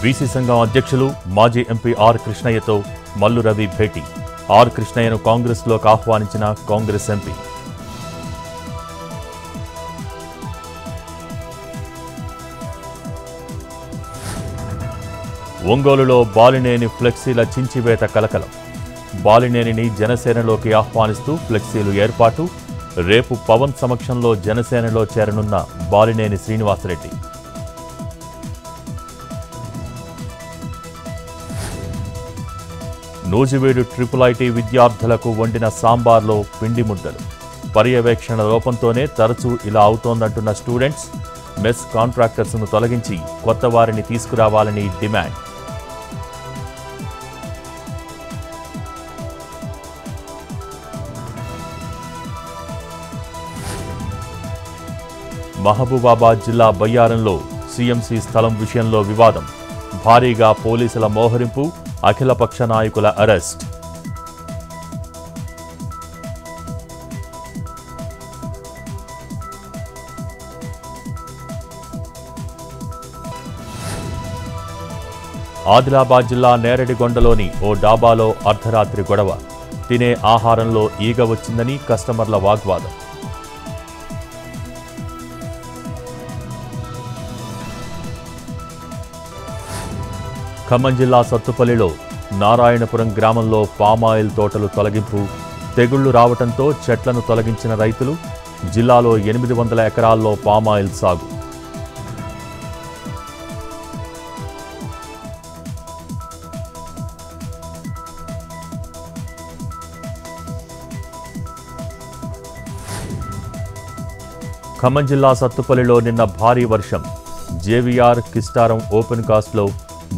BC సంఘం అధ్యక్షులు మాజీ MP are కృష్ణయ్యతో Mallu Ravi Beti. Are కృష్ణయ్యను కాంగ్రెస్లోకి ఆహ్వానించిన కాంగ్రెస్ ఎంపీ. ఒంగోలులో బాలినేని ఫ్లెక్సీల చించివేత కలకలం. బాలినేనిని జనసేనలోకి ఆహ్వానిస్తూ ఫ్లెక్సీలు ఏర్పాటు. రేపు పవన్ సమక్షంలో జనసేనలో చేరనున్న బాలినేని శ్రీనివాసరెడ్డి. నూజివీడు IIIT విద్యార్థులకు వండిన సాంబార్లో పిండి ముద్దలు. పర్యవేక్షణ లోపంతోనే తరచూ ఇలా అవుతోందంటున్న స్టూడెంట్స్. మెస్ కాంట్రాక్టర్స్ను తొలగించి కొత్త వారిని తీసుకురావాలని డిమాండ్. మహబూబాబాద్ జిల్లా బయ్యారంలో సీఎంసీ స్థలం విషయంలో వివాదం. భారీగా పోలీసుల మోహరింపు. అఖిలపక్ష నాయకుల అరెస్ట్. ఆదిలాబాద్ జిల్లా నేరడిగొండలోని ఓ డాబాలో అర్ధరాత్రి గొడవ. తినే ఆహారంలో ఈగ వచ్చిందని కస్టమర్ల వాగ్వాదం. ఖమ్మం జిల్లా సత్తుపల్లిలో నారాయణపురం గ్రామంలో పామాయిల్ తోటలు తొలగింపు. తెగుళ్లు రావడంతో చెట్లను తొలగించిన రైతులు. జిల్లాలో 800 ఎకరాల్లో పామాయిల్ సాగు. ఖమ్మం జిల్లా సత్తుపల్లిలో నిన్న భారీ వర్షం. జేవీఆర్ కిస్టారం ఓపెన్ కాస్ట్లో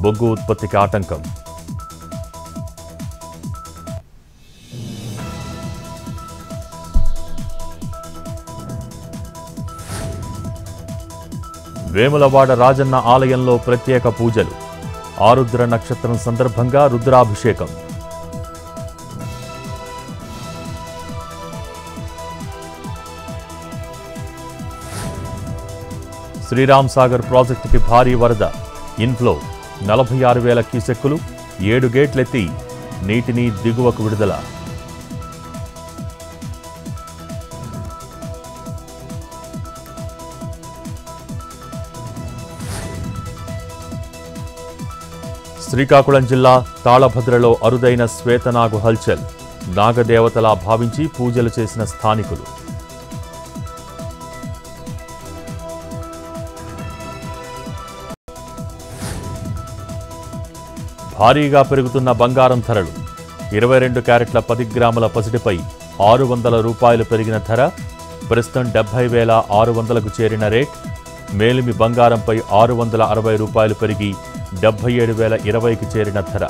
బొగ్గు ఉత్పత్తికి ఆటంకం. వేములవాడ రాజన్న ఆలయంలో ప్రత్యేక పూజలు. ఆరుద్ర నక్షత్రం సందర్భంగా రుద్రాభిషేకం. శ్రీరామ్ సాగర్ ప్రాజెక్టుకి భారీ వరద. ఇన్ఫ్లో 46,000 క్యూసెక్కులు. 7 గేట్లెత్తి నీటిని దిగువకు విడుదల. శ్రీకాకుళం జిల్లా తాళభద్రలో అరుదైన శ్వేతనాగు హల్చల్. నాగదేవతలా భావించి పూజలు చేసిన స్థానికులు. భారీగా పెరుగుతున్న బంగారం ధరలు. 22 క్యారెట్ల 10 గ్రాముల పసిడిపై 600 రూపాయలు పెరిగిన ధర. ప్రస్తుతం 70,600కు చేరిన రేట్. మేలిమి బంగారంపై 660 రూపాయలు పెరిగి 77,020కి చేరిన ధర.